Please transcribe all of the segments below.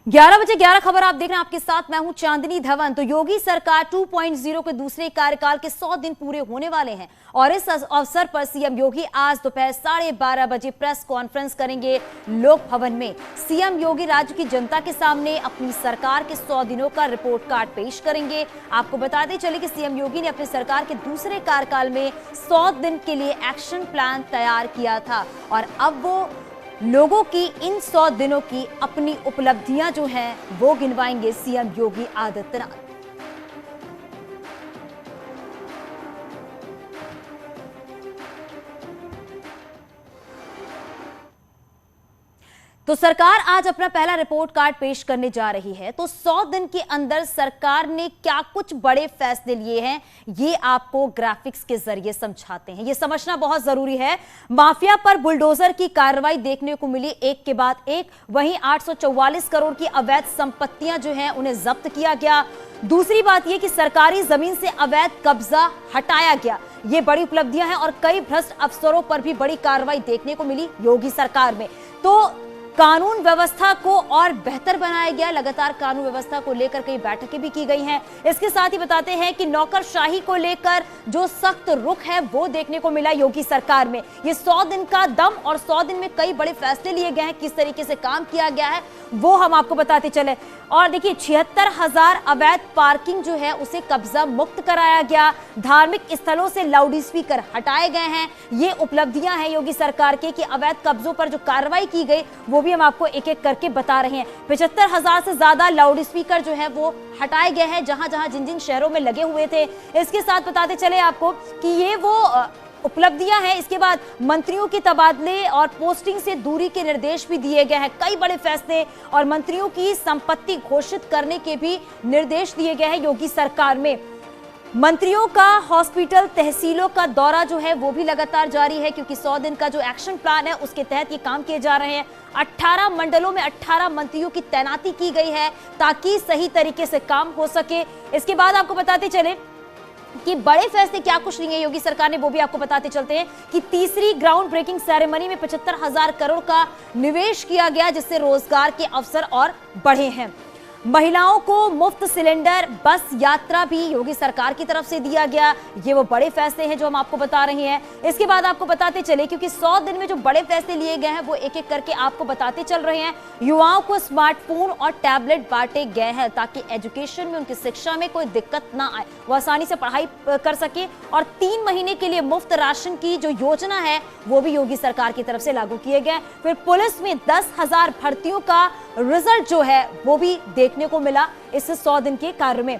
11 बजे 11 खबर आप देख रहे हैं, आपके साथ मैं हूं चांदनी धवन। तो योगी सरकार 2.0 के दूसरे कार्यकाल के 100 दिन पूरे होने वाले हैं और इस अवसर पर सीएम योगी आज दोपहर 12:30 बजे प्रेस कॉन्फ्रेंस करेंगे लोक भवन में। सीएम योगी राज्य की जनता के सामने अपनी सरकार के 100 दिनों का रिपोर्ट कार्ड पेश करेंगे। आपको बताते चले कि सीएम योगी ने अपनी सरकार के दूसरे कार्यकाल में 100 दिन के लिए एक्शन प्लान तैयार किया था और अब वो लोगों की इन 100 दिनों की अपनी उपलब्धियां जो हैं वो गिनवाएंगे सीएम योगी आदित्यनाथ। तो सरकार आज अपना पहला रिपोर्ट कार्ड पेश करने जा रही है। तो 100 दिन के अंदर सरकार ने क्या कुछ बड़े फैसले लिए हैं, ये आपको ग्राफिक्स के जरिए समझाते हैं। ये समझना बहुत जरूरी है। माफिया पर बुलडोजर की कार्रवाई देखने को मिली एक के बाद एक। वहीं 844 करोड़ की अवैध संपत्तियां जो हैं उन्हें जब्त किया गया। दूसरी बात यह कि सरकारी जमीन से अवैध कब्जा हटाया गया। ये बड़ी उपलब्धियां हैं और कई भ्रष्ट अफसरों पर भी बड़ी कार्रवाई देखने को मिली योगी सरकार में। तो कानून व्यवस्था को और बेहतर बनाया गया। लगातार कानून व्यवस्था को लेकर कई बैठकें भी की गई हैं। इसके साथ ही बताते हैं कि नौकरशाही को लेकर जो सख्त रुख है वो देखने को मिला योगी सरकार में। ये 100 दिन का दम और 100 दिन में कई बड़े फैसले लिए गए हैं। किस तरीके से काम किया गया है वो हम आपको बताते चले। और देखिए 76,000 अवैध पार्किंग जो है उसे कब्जा मुक्त कराया गया। धार्मिक स्थलों से लाउड स्पीकर हटाए गए हैं। ये उपलब्धियां हैं योगी सरकार के कि अवैध कब्जों पर जो कार्रवाई की गई वो भी हम आपको एक एक करके बता रहे हैं। 75,000 से ज्यादा लाउड स्पीकर जो है वो हटाए गए हैं जहां जहां जिन जिन शहरों में लगे हुए थे। इसके साथ बताते चले आपको कि ये वो उपलब्धियां हैं। इसके बाद मंत्रियों के तबादले और पोस्टिंग से दूरी के निर्देश भी दिए गए हैं। कई बड़े फैसले और मंत्रियों की संपत्ति घोषित करने के भी निर्देश दिए गए हैं योगी सरकार में। मंत्रियों का हॉस्पिटल तहसीलों का दौरा जो है वो भी लगातार जारी है क्योंकि 100 दिन का जो एक्शन प्लान है उसके तहत ये काम किए जा रहे हैं। 18 मंडलों में 18 मंत्रियों की तैनाती की गई है ताकि सही तरीके से काम हो सके। इसके बाद आपको बताते चले कि बड़े फैसले क्या कुछ लिए योगी सरकार ने वो भी आपको बताते चलते हैं कि तीसरी ग्राउंड ब्रेकिंग सेरेमनी में 75,000 करोड़ का निवेश किया गया जिससे रोजगार के अवसर और बढ़े हैं। महिलाओं को मुफ्त सिलेंडर बस यात्रा भी योगी सरकार की तरफ से दिया गया। ये वो बड़े फैसले हैं जो हम आपको बता रहे हैं। इसके बाद आपको बताते चले क्योंकि 100 दिन में जो बड़े फैसले लिए गए हैं वो एक एक करके आपको बताते चल रहे हैं। युवाओं को स्मार्टफोन और टैबलेट बांटे गए हैं ताकि एजुकेशन में उनकी शिक्षा में कोई दिक्कत ना आए, वो आसानी से पढ़ाई कर सके। और 3 महीने के लिए मुफ्त राशन की जो योजना है वो भी योगी सरकार की तरफ से लागू किए गए। फिर पुलिस में 10,000 भर्तियों का रिजल्ट जो है वो भी देखने को मिला इस 100 दिन के कार्य में।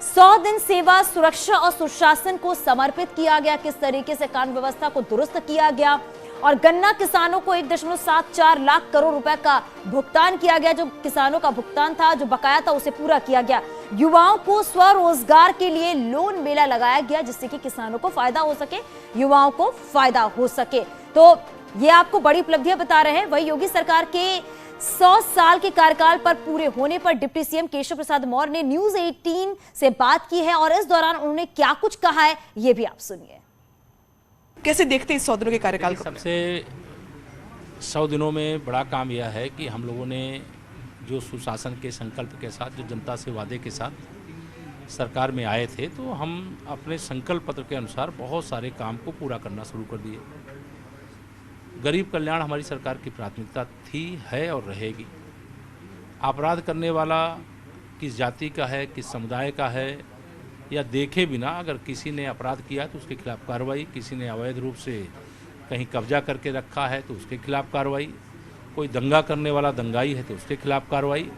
100 दिन सेवा, सुरक्षा और सुशासन को समर्पित किया गया। किस तरीके से कानून व्यवस्था को दुरुस्त किया गया और गन्ना किसानों को 1.74 लाख करोड़ रुपए का भुगतान किया गया। जो किसानों का भुगतान था, जो बकाया था, उसे पूरा किया गया। युवाओं को स्वरोजगार के लिए लोन मेला लगाया गया जिससे कि किसानों को फायदा हो सके, युवाओं को फायदा हो सके। तो ये आपको बड़ी उपलब्धियां बता रहे हैं। वही योगी सरकार के 100 साल के कार्यकाल पर पूरे होने पर डिप्टी सीएम केशव प्रसाद मौर्य ने न्यूज 18 से बात की है और इस दौरान उन्होंने क्या कुछ कहा है ये भी आप सुनिए। कैसे देखते हैं इस 100 दिनों के कार्यकाल को? सबसे 100 दिनों में बड़ा काम यह है कि हम लोगों ने जो सुशासन के संकल्प के साथ, जो जनता से वादे के साथ सरकार में आए थे, तो हम अपने संकल्प पत्र के अनुसार बहुत सारे काम को पूरा करना शुरू कर दिए। गरीब कल्याण हमारी सरकार की प्राथमिकता थी, है और रहेगी। अपराध करने वाला किस जाति का है, किस समुदाय का है, या देखे बिना अगर किसी ने अपराध किया तो उसके खिलाफ कार्रवाई, किसी ने अवैध रूप से कहीं कब्जा करके रखा है तो उसके खिलाफ कार्रवाई, कोई दंगा करने वाला दंगाई है तो उसके खिलाफ कार्रवाई।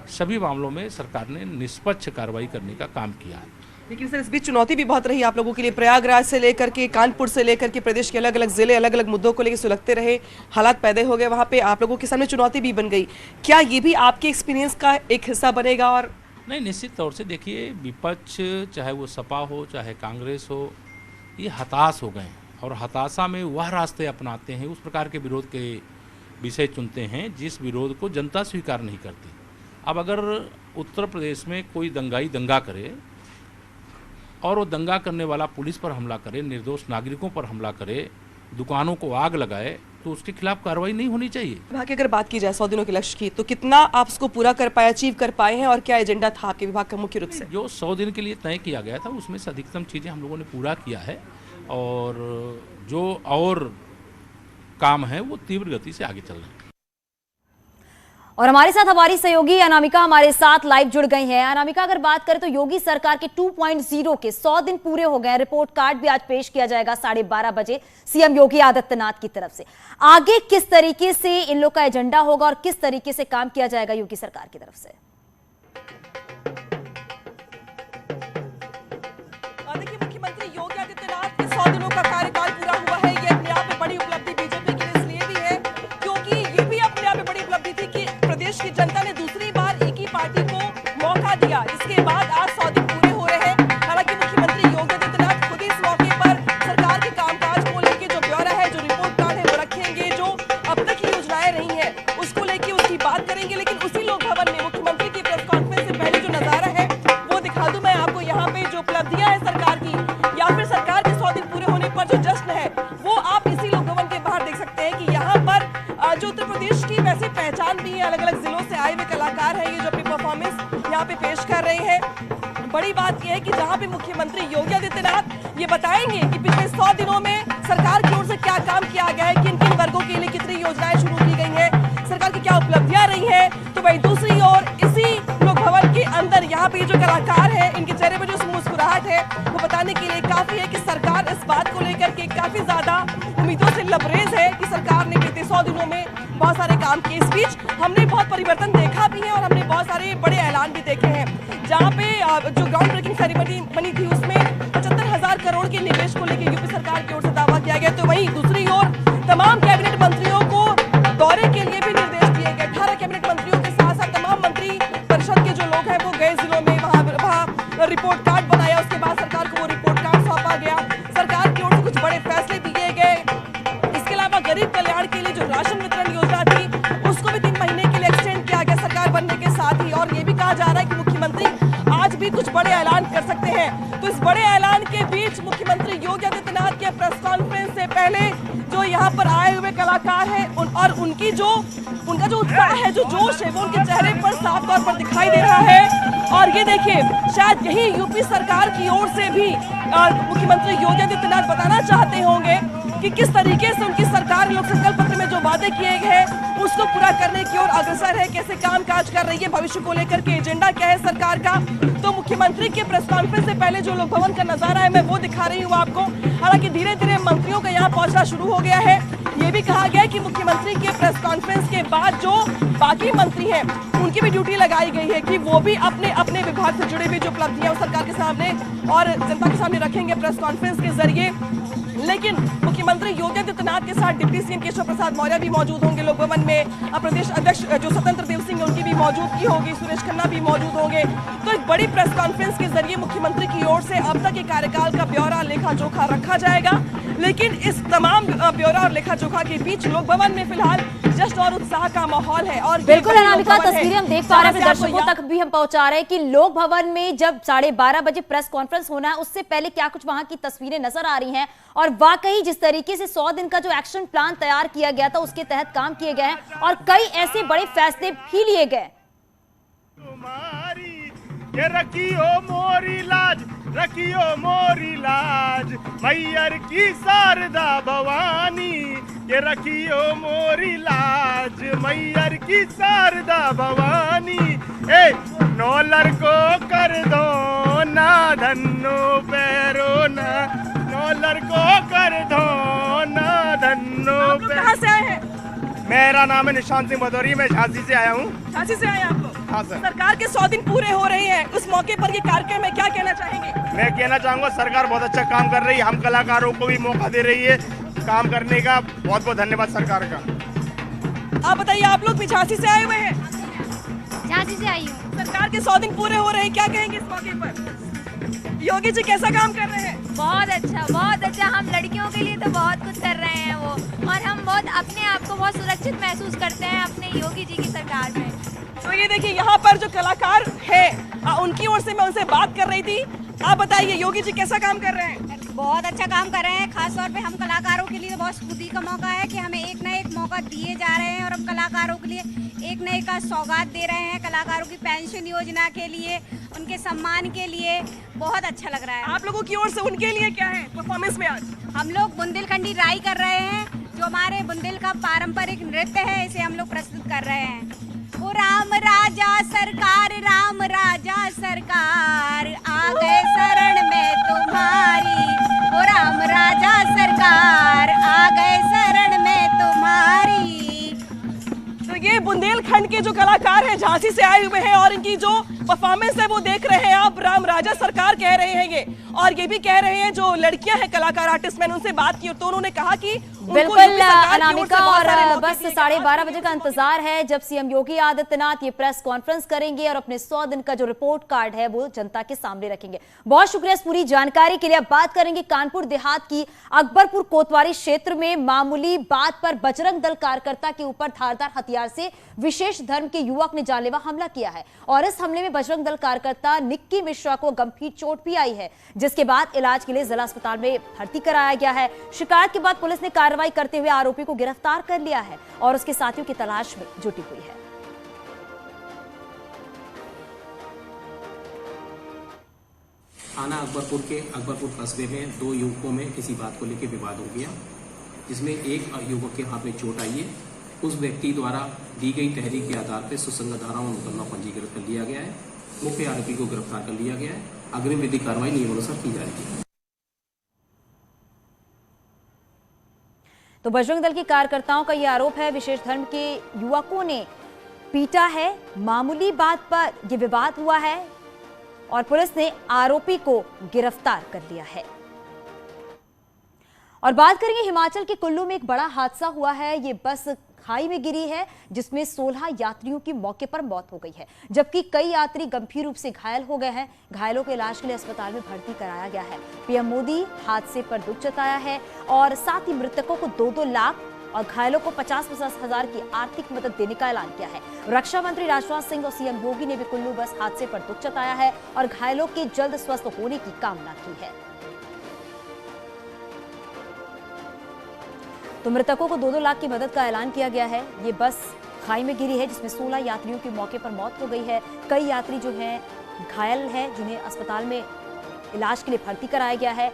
सभी मामलों में सरकार ने निष्पक्ष कार्रवाई करने का काम किया है। लेकिन सर इस बीच चुनौती भी बहुत रही आप लोगों के लिए। प्रयागराज से लेकर के कानपुर से लेकर के प्रदेश के अलग अलग जिले अलग अलग मुद्दों को लेकर सुलगते रहे, हालात पैदा हो गए, वहाँ पे आप लोगों के सामने चुनौती भी बन गई। क्या ये भी आपके एक्सपीरियंस का एक हिस्सा बनेगा? और नहीं, निश्चित तौर से देखिए, विपक्ष चाहे वो सपा हो चाहे कांग्रेस हो, ये हताश हो गए और हताशा में वह रास्ते अपनाते हैं, उस प्रकार के विरोध के विषय चुनते हैं जिस विरोध को जनता स्वीकार नहीं करती। अब अगर उत्तर प्रदेश में कोई दंगाई दंगा करे और वो दंगा करने वाला पुलिस पर हमला करे, निर्दोष नागरिकों पर हमला करे, दुकानों को आग लगाए तो उसके खिलाफ कार्रवाई नहीं होनी चाहिए। विभाग की अगर बात की जाए 100 दिनों के लक्ष्य की, तो कितना आप उसको पूरा कर पाए, अचीव कर पाए हैं, और क्या एजेंडा था आपके विभाग का मुख्य रूप से? जो 100 दिन के लिए तय किया गया था उसमें से अधिकतम चीज़ें हम लोगों ने पूरा किया है, और जो और काम है वो तीव्र गति से आगे चल रहे हैं। और हमारे साथ हमारी सहयोगी अनामिका हमारे साथ लाइव जुड़ गई हैं। अनामिका, अगर बात करें तो योगी सरकार के 2.0 के 100 दिन पूरे हो गए हैं। रिपोर्ट कार्ड भी आज पेश किया जाएगा 12:30 बजे सीएम योगी आदित्यनाथ की तरफ से। आगे किस तरीके से इन लोग का एजेंडा होगा और किस तरीके से काम किया जाएगा योगी सरकार की तरफ से? देखिए, मुख्यमंत्री योगी आदित्यनाथ के 100 दिनों का कार्यकाल पूरा हुआ है। ये अपने आप में बड़ी उपलब्धि बीजेपी के लिए इसलिए भी है क्योंकि ये भी अपने आप में बड़ी उपलब्धि थी कि प्रदेश की जनता ने दूसरी बार एक ही पार्टी को मौका दिया। इसके बाद आज 100 दिन पूरे हो रहे हैं। हालांकि मुख्यमंत्री योगी आदित्यनाथ खुद इस मौके पर सरकार के कामकाज को लेकर जो ब्यौरा है, जो रिपोर्ट कार्ड है वो रखेंगे, जो अब तक की योजनाएं रही हैं उसको लेकर उसकी बात करेंगे। लेकिन उसी लोक भवन में मुख्यमंत्री की प्रेस कॉन्फ्रेंस से पहले जो नजारा है वो दिखा दूं मैं आपको। यहाँ पे जो उपलब्धियां है सरकार की, या फिर सरकार के 100 दिन पूरे होने पर जो जश्न है, वो आप इसी लोक भवन के बाहर देख सकते हैं कि यहाँ पर जो उत्तर प्रदेश की वैसे पहचान भी है, अलग अलग जिलों से आए हुए कलाकार हैं, ये जो अपनी परफॉर्मेंस यहाँ पे पेश कर रहे हैं। बड़ी बात यह है कि जहाँ पे मुख्यमंत्री योगी आदित्यनाथ ये बताएंगे कि पिछले 100 दिनों में सरकार की ओर से क्या काम किया गया है, किन किन वर्गों के लिए कितनी योजनाएं शुरू की गई हैं, सरकार की क्या उपलब्धियां रही है। तो वहीं दूसरी ओर इसी लोक भवन के अंदर यहाँ पे जो कलाकार है, इनके चेहरे पर जो मुस्कुराहट है वो बताने के लिए काफी है कि सरकार इस बात को लेकर के काफी ज्यादा उम्मीदों से लबरेज है कि सरकार ने बीते 100 दिनों में बहुत सारे काम किए। इस बीच हमने बहुत परिवर्तन देखा भी है और हमने बहुत सारे बड़े ऐलान भी देखे हैं। जहाँ पे जो ग्राउंड ब्रेकिंग सेरेमनी बनी थी उसमें 75,000 करोड़ के निवेश को लेकर यूपी सरकार की ओर से दावा किया गया। तो वहीं दूसरी ओर तमाम कैबिनेट मंत्रियों को दौरे के लिए भी निर्देश दिए गए। 18 कैबिनेट मंत्रियों के साथ साथ तमाम मंत्री परिषद के जो लोग हैं वो गए जिलों में, वहाँ रिपोर्ट कार्ड बनाया, उसके बाद सरकार को वो रिपोर्ट कार्ड सौंपा गया। सरकार की ओर से कुछ बड़े फैसले भी किए गए। इसके अलावा गरीब कल्याण के लिए जो राशन वितरण योजना थी उसको भी 3 महीने के लिए एक्सटेंड किया गया सरकार बनने के साथ ही। और ये भी कहा जा रहा है कि मुख्यमंत्री आज भी कुछ बड़े ऐलान कर सकते हैं। तो इस बड़े ऐलान के बीच मुख्यमंत्री योगी आदित्यनाथ के प्रेस कॉन्फ्रेंस से पहले जो यहाँ पर आए हुए कलाकार हैं और उनका जो उत्साह है, जो जोश है, वो उनके चेहरे पर साफ तौर पर दिखाई दे रहा है। और ये देखिए, शायद यही यूपी सरकार की ओर से भी मुख्यमंत्री योगी आदित्यनाथ बताना चाहते होंगे कि किस तरीके से उनकी सरकार लोक संकल्प पत्र में जो वादे किए गए हैं उसको पूरा करने की ओर अग्रसर है, कैसे काम काज कर रही है, भविष्य को लेकर के एजेंडा क्या है सरकार का। तो मुख्यमंत्री के प्रेस कॉन्फ्रेंस से पहले जो लोक भवन का नजारा है मैं वो दिखा रही हूँ आपको। हालांकि धीरे धीरे मंत्रियों का यहाँ पहुंचना शुरू हो गया है। ये भी कहा गया है कि मुख्यमंत्री के प्रेस कॉन्फ्रेंस के बाद जो बाकी मंत्री हैं उनकी भी ड्यूटी लगाई गई है कि वो भी अपने अपने विभाग से जुड़े हुए जो उपलब्धियां सरकार के सामने और जनता के सामने रखेंगे प्रेस कॉन्फ्रेंस के जरिए। लेकिन मुख्यमंत्री योगी आदित्यनाथ के साथ डिप्टी सीएम केशव प्रसाद मौर्य भी मौजूद होंगे लोक भवन में। प्रदेश अध्यक्ष जो स्वतंत्र देव सिंह उनकी भी मौजूदगी होगी, सुरेश खन्ना भी मौजूद होंगे। तो एक बड़ी प्रेस कॉन्फ्रेंस के जरिए मुख्यमंत्री की ओर से अब तक के कार्यकाल का ब्यौरा लेखा जोखा रखा जाएगा। लेकिन इस तमाम ब्यौरा और लेखा जोखा के बीच लोक भवन में फिलहाल जश्न और उत्साह का माहौल है। और बिल्कुल अनामिका, तस्वीरें हम देख पा रहे हैं, दर्शकों तक भी हम पहुंचा रहे हैं कि लोक भवन में जब 12:30 बजे प्रेस कॉन्फ्रेंस होना है उससे पहले क्या कुछ वहां की तस्वीरें नजर आ रही हैं। और वाकई जिस तरीके से 100 दिन का जो एक्शन प्लान तैयार किया गया था उसके तहत काम किए गए हैं और कई ऐसे बड़े फैसले भी लिए गए। ये रखियो मोरी लाज, रखियो मोरी लाज, मैयर की शारदा भवानी। ये रखियो मोरी लाज, मैयर की शारदा भवानी। ए नौलर को कर दो ना धन्नो पैरो ना, नौलर को कर दो ना धन्नो पैरो। कहाँ से आए हैं? मेरा नाम है निशांत सिंह भदौरी, मैं झांसी से आया हूँ। झांसी से आए आप लोग? हाँ सर। सरकार के 100 दिन पूरे हो रहे हैं, उस मौके पर ये कार्यक्रम में क्या कहना चाहेंगे? मैं कहना चाहूँगा सरकार बहुत अच्छा काम कर रही है, हम कलाकारों को भी मौका दे रही है काम करने का। बहुत बहुत धन्यवाद सरकार का। आप बताइए, आप लोग भी झांसी से आए हुए हैं? झांसी से आई हूँ। सरकार के 100 दिन पूरे हो रहे हैं, क्या कहेंगे इस मौके पर? योगी जी कैसा काम कर रहे हैं? बहुत अच्छा। हम लड़कियों के लिए तो बहुत कुछ कर रहे हैं वो, और हम बहुत अपने आप को बहुत सुरक्षित महसूस करते हैं अपने योगी जी की सरकार में। तो ये देखिए, यहाँ पर जो कलाकार हैं उनकी ओर से मैं उनसे बात कर रही थी। आप बताइए योगी जी कैसा काम कर रहे हैं? बहुत अच्छा काम कर रहे हैं। खास तौर पे हम कलाकारों के लिए तो बहुत खुशी का मौका है कि हमें एक न एक मौका दिए जा रहे हैं और हम कलाकारों के लिए एक न एक का सौगात दे रहे हैं। कलाकारों की पेंशन योजना के लिए, उनके सम्मान के लिए बहुत अच्छा लग रहा है। आप लोगों की ओर से उनके लिए क्या है परफॉर्मेंस में आज? हम लोग बुंदेलखंडी राई कर रहे हैं, जो हमारे बुंदेल का पारंपरिक नृत्य है, इसे हम लोग प्रस्तुत कर रहे हैं। ओ राम राजा सरकार, राम राजा सरकार, आ गए शरण में तुम्हारी। ओ राम राजा सरकार, आ गए शरण में तुम्हारी। तो ये बुंदेलखंड के जो कलाकार हैं, झांसी से आए हुए हैं और इनकी जो परफॉर्मेंस है वो देख रहे हैं आप। राम राजा सरकार कह रहे हैं ये, और ये भी कह रहे हैं जो लड़कियां हैं कलाकार आर्टिस्ट, मैंने उनसे बात की तो उन्होंने कहा कि बिल्कुल अनामिका, और बस 12:30 बजे का इंतजार है जब सीएम योगी आदित्यनाथ ये प्रेस कॉन्फ्रेंस करेंगे और अपने 100 दिन का जो रिपोर्ट कार्ड है वो जनता के सामने रखेंगे। बहुत शुक्रिया इस पूरी जानकारी के लिए। अब बात करेंगे कानपुर देहात की। अकबरपुर कोतवाली क्षेत्र में मामूली बात पर बजरंग दल कार्यकर्ता के ऊपर धारदार हथियार से विशेष धर्म के युवक ने जानलेवा हमला किया है और इस हमले में बजरंग दल कार्यकर्ता निक्की मिश्रा को गंभीर चोट भी आई है, जिसके बाद इलाज के लिए जिला अस्पताल में भर्ती कराया गया है। शिकायत के बाद पुलिस ने कार्रवाई करते हुए आरोपी को गिरफ्तार कर लिया है और उसके साथियों की तलाश में जुटी हुई है। थाना अकबरपुर के अकबरपुर कस्बे में 2 युवकों में किसी बात को लेकर विवाद हो गया, जिसमें एक युवक के हाथ में चोट आई है। उस व्यक्ति द्वारा दी गई तहरीर के आधार पर सुसंगत धाराओं में मुकदमा पंजीकृत कर लिया गया है। मुख्य आरोपी को गिरफ्तार कर लिया गया है। अग्रिम विधिक कार्रवाई नियमानुसार की जाएगी। तो बजरंग दल के कार्यकर्ताओं का यह आरोप है, विशेष धर्म के युवकों ने पीटा है। मामूली बात पर यह विवाद हुआ है और पुलिस ने आरोपी को गिरफ्तार कर लिया है। और बात करेंगे हिमाचल के कुल्लू में एक बड़ा हादसा हुआ है। ये बस खाई में गिरी है जिसमें 16 यात्रियों की मौके पर मौत हो गई है, जबकि कई यात्री गंभीर रूप से घायल हो गए हैं। घायलों के इलाज के लिए अस्पताल में भर्ती कराया गया है। पीएम मोदी हादसे पर दुख जताया है और साथ ही मृतकों को 2-2 लाख और घायलों को 50-50 हजार की आर्थिक मदद देने का ऐलान किया है। रक्षा मंत्री राजनाथ सिंह और सीएम योगी ने भी कुल्लू बस हादसे पर दुख जताया है और घायलों के जल्द स्वस्थ होने की कामना की है। तो मृतकों को 2-2 लाख की मदद का ऐलान किया गया है। ये बस खाई में गिरी है जिसमें 16 यात्रियों की मौके पर मौत हो गई है। कई यात्री जो हैं घायल हैं, जिन्हें अस्पताल में इलाज के लिए भर्ती कराया गया है।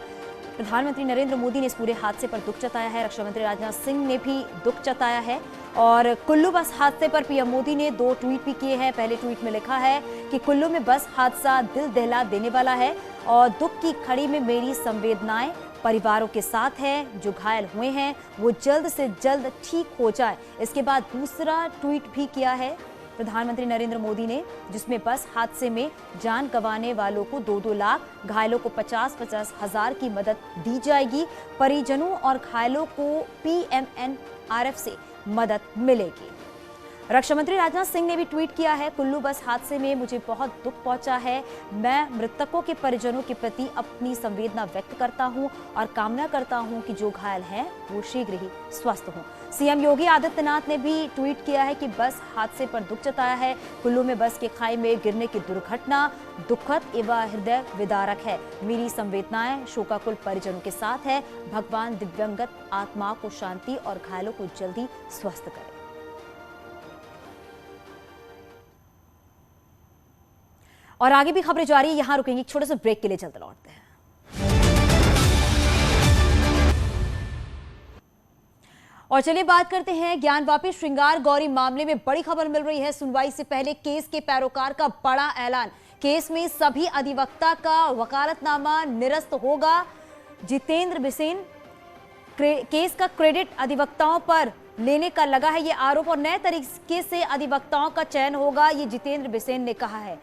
प्रधानमंत्री नरेंद्र मोदी ने इस पूरे हादसे पर दुख जताया है। रक्षा मंत्री राजनाथ सिंह ने भी दुख जताया है और कुल्लू बस हादसे पर पीएम मोदी ने 2 ट्वीट भी किए हैं। पहले ट्वीट में लिखा है कि कुल्लू में बस हादसा दिल दहला देने वाला है और दुख की घड़ी में मेरी संवेदनाएं परिवारों के साथ है। जो घायल हुए हैं वो जल्द से जल्द ठीक हो जाए। इसके बाद दूसरा ट्वीट भी किया है प्रधानमंत्री नरेंद्र मोदी ने, जिसमें बस हादसे में जान गंवाने वालों को 2-2 लाख, घायलों को 50-50 हजार की मदद दी जाएगी। परिजनों और घायलों को PMNRF से मदद मिलेगी। रक्षा मंत्री राजनाथ सिंह ने भी ट्वीट किया है, कुल्लू बस हादसे में मुझे बहुत दुख पहुंचा है। मैं मृतकों के परिजनों के प्रति अपनी संवेदना व्यक्त करता हूं और कामना करता हूं कि जो घायल हैं वो शीघ्र ही स्वस्थ हों। सीएम योगी आदित्यनाथ ने भी ट्वीट किया है कि बस हादसे पर दुख जताया है। कुल्लू में बस के खाई में गिरने की दुर्घटना दुखद एवं हृदय विदारक है। मेरी संवेदनाएं शोकाकुल परिजनों के साथ है। भगवान दिव्यांगत आत्माओं को शांति और घायलों को जल्दी स्वस्थ करे। और आगे भी खबरें जारी है, यहां रुकेंगे, छोटे से ब्रेक के लिए जल्द लौटते हैं। और चलिए बात करते हैं ज्ञानवापी श्रृंगार गौरी मामले में बड़ी खबर मिल रही है। सुनवाई से पहले केस के पैरोकार का बड़ा ऐलान। केस में सभी अधिवक्ता का वकालतनामा निरस्त होगा। जितेंद्र बिसेन केस का क्रेडिट अधिवक्ताओं पर लेने का लगा है ये आरोप और नए तरीके से अधिवक्ताओं का चयन होगा, ये जितेंद्र बिसेन ने कहा है।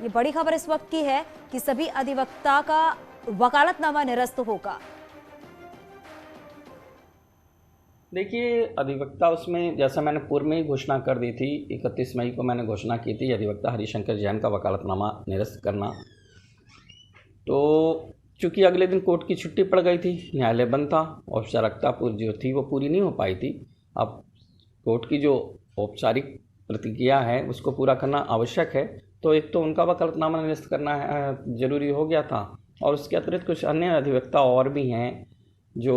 ये बड़ी खबर इस वक्त की है कि सभी अधिवक्ता का वकालतनामा निरस्त होगा। देखिए, अधिवक्ता उसमें जैसा मैंने पूर्व में ही घोषणा कर दी थी, 31 मई को मैंने घोषणा की थी अधिवक्ता हरिशंकर जैन का वकालतनामा निरस्त करना। तो चूँकि अगले दिन कोर्ट की छुट्टी पड़ गई थी, न्यायालय बंद था, औपचारिकता जो थी वो पूरी नहीं हो पाई थी। अब कोर्ट की जो औपचारिक प्रतिक्रिया है उसको पूरा करना आवश्यक है, तो एक तो उनका वकालतनामा निरस्त करना ज़रूरी हो गया था और उसके अतिरिक्त कुछ अन्य अधिवक्ता और भी हैं जो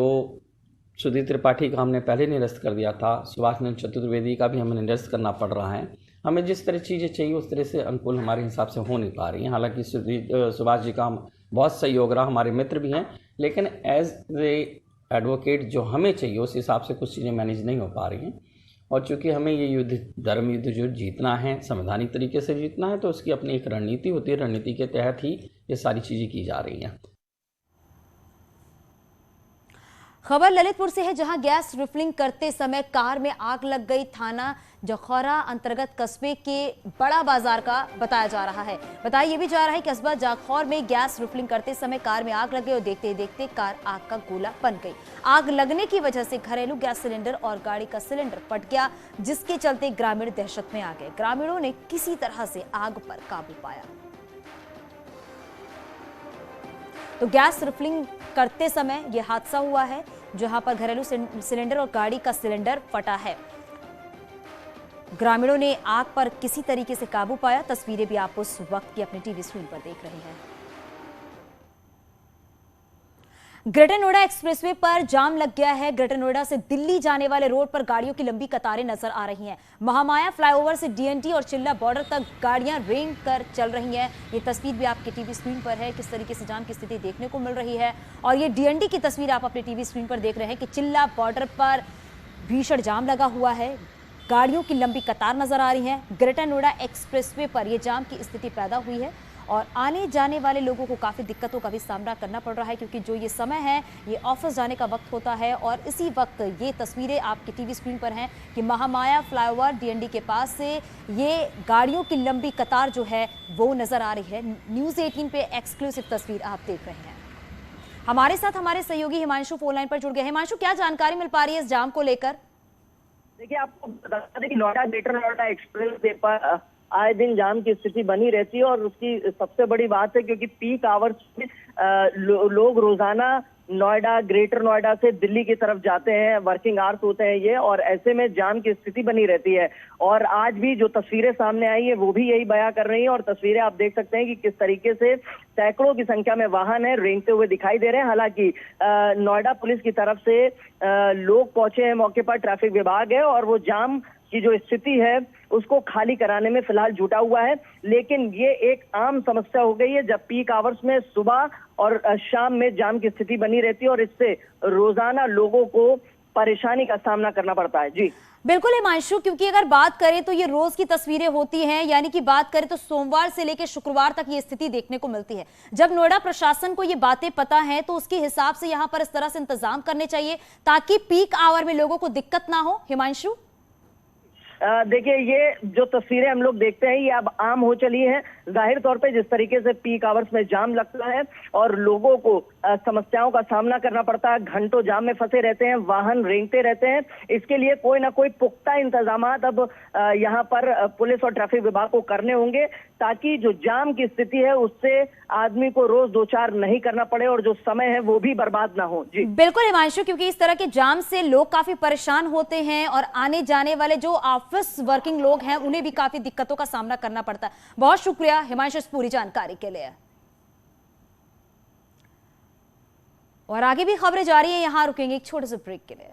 सुधीर त्रिपाठी का हमने पहले निरस्त कर दिया था, सुभाष नंदन चतुर्वेदी का भी हमें निरस्त करना पड़ रहा है। हमें जिस तरह चीज़ें चाहिए उस तरह से अनुकूल हमारे हिसाब से हो नहीं पा रही हैं। हालांकि सुभाष जी का बहुत सहयोग रहा, हमारे मित्र भी हैं, लेकिन एज ए एडवोकेट जो हमें चाहिए उस हिसाब से कुछ चीज़ें मैनेज नहीं हो पा रही हैं। और चूँकि हमें ये युद्ध, धर्म युद्ध जो जीतना है, संवैधानिक तरीके से जीतना है, तो उसकी अपनी एक रणनीति होती है, रणनीति के तहत ही ये सारी चीज़ें की जा रही हैं। खबर ललितपुर से है, जहां गैस रिफिलिंग करते समय कार में आग लग गई। थाना जखौरा अंतर्गत कस्बे के बड़ा बाजार का बताया जा रहा है। बताया ये भी जा रहा है कि कस्बा जखौर में गैस रिफिलिंग करते समय कार में आग लग गई और देखते ही देखते कार आग का गोला बन गई। आग लगने की वजह से घरेलू गैस सिलेंडर और गाड़ी का सिलेंडर फट गया, जिसके चलते ग्रामीण दहशत में आ गए। ग्रामीणों ने किसी तरह से आग पर काबू पाया। तो गैस रिफिलिंग करते समय यह हादसा हुआ है, जहां पर घरेलू सिलेंडर और गाड़ी का सिलेंडर फटा है। ग्रामीणों ने आग पर किसी तरीके से काबू पाया। तस्वीरें भी आप उस वक्त की अपने टीवी स्क्रीन पर देख रहे हैं। ग्रेटर नोएडा एक्सप्रेसवे पर जाम लग गया है। ग्रेटर नोएडा से दिल्ली जाने वाले रोड पर गाड़ियों की लंबी कतारें नजर आ रही हैं। महामाया फ्लाईओवर से डीएनटी और चिल्ला बॉर्डर तक गाड़ियां रेंग कर चल रही हैं। ये तस्वीर भी आपके टीवी स्क्रीन पर है, किस तरीके से जाम की स्थिति देखने को मिल रही है। और ये डीएनटी की तस्वीर आप अपने टीवी स्क्रीन पर देख रहे हैं कि चिल्ला बॉर्डर पर भीषण जाम लगा हुआ है, गाड़ियों की लंबी कतार नजर आ रही है। ग्रेटर नोएडा एक्सप्रेसवे पर यह जाम की स्थिति पैदा हुई है और आने जाने वाले लोगों को काफ़ी दिक्कतों का भी सामना करना पड़ रहा है, क्योंकि जो ये समय है ये ऑफिस जाने का वक्त होता है। और इसी वक्त ये तस्वीरें आपकी टीवी स्क्रीन पर हैं कि महामाया फ्लाईओवर डीएनडी के पास से ये गाड़ियों की लंबी कतार जो है वो नज़र आ रही है। न्यूज़ 18 पे एक्सक्लूसिव तस्वीर आप देख रहे हैं। हमारे साथ हमारे सहयोगी हिमांशु फोन लाइन पर जुड़ गए। हिमांशु, क्या जानकारी मिल पा रही है इस जाम को लेकर? देखिए, आपको बता दें कि Noida greater Noida express way पर आए दिन जाम की स्थिति बनी रहती है। और उसकी सबसे बड़ी बात है क्योंकि पीक आवर्स में लोग रोजाना नोएडा, ग्रेटर नोएडा से दिल्ली की तरफ जाते हैं, वर्किंग आवर्स होते हैं ये, और ऐसे में जाम की स्थिति बनी रहती है। और आज भी जो तस्वीरें सामने आई है वो भी यही बयां कर रही हैं। और तस्वीरें आप देख सकते हैं कि किस तरीके से सैकड़ों की संख्या में वाहन है रेंगते हुए दिखाई दे रहे हैं। हालांकि नोएडा पुलिस की तरफ से लोग पहुंचे हैं मौके पर, ट्रैफिक विभाग है, और वो जाम की जो स्थिति है उसको खाली कराने में फिलहाल जुटा हुआ है। लेकिन ये एक आम समस्या हो गई है जब पीक आवर्स में सुबह और शाम में जाम की स्थिति बनी रहती है, और इससे रोजाना लोगों को परेशानी का सामना करना पड़ता है। जी बिल्कुल हिमांशु, क्योंकि अगर बात करें तो ये रोज की तस्वीरें होती हैं, यानी कि बात करें तो सोमवार से लेकर शुक्रवार तक ये स्थिति देखने को मिलती है। जब नोएडा प्रशासन को ये बातें पता हैं तो उसके हिसाब से यहाँ पर इस तरह से इंतजाम करने चाहिए ताकि पीक आवर में लोगों को दिक्कत ना हो। हिमांशु, देखिए, ये जो तस्वीरें हम लोग देखते हैं ये अब आम हो चली है। जाहिर तौर पे जिस तरीके से पीक आवर्स में जाम लगता है और लोगों को समस्याओं का सामना करना पड़ता है, घंटों जाम में फंसे रहते हैं, वाहन रेंगते रहते हैं, इसके लिए कोई ना कोई पुख्ता इंतजाम अब यहाँ पर पुलिस और ट्रैफिक विभाग को करने होंगे ताकि जो जाम की स्थिति है उससे आदमी को रोज दो चार नहीं करना पड़े और जो समय है वो भी बर्बाद ना हो। जी बिल्कुल हिमांशु, क्योंकि इस तरह के जाम से लोग काफी परेशान होते हैं और आने जाने वाले जो ऑफिस वर्किंग लोग हैं उन्हें भी काफी दिक्कतों का सामना करना पड़ता है। बहुत शुक्रिया हिमांशु इस पूरी जानकारी के लिए। और आगे भी खबरें जारी हैं, यहां रुकेंगे एक छोटे से ब्रेक के लिए।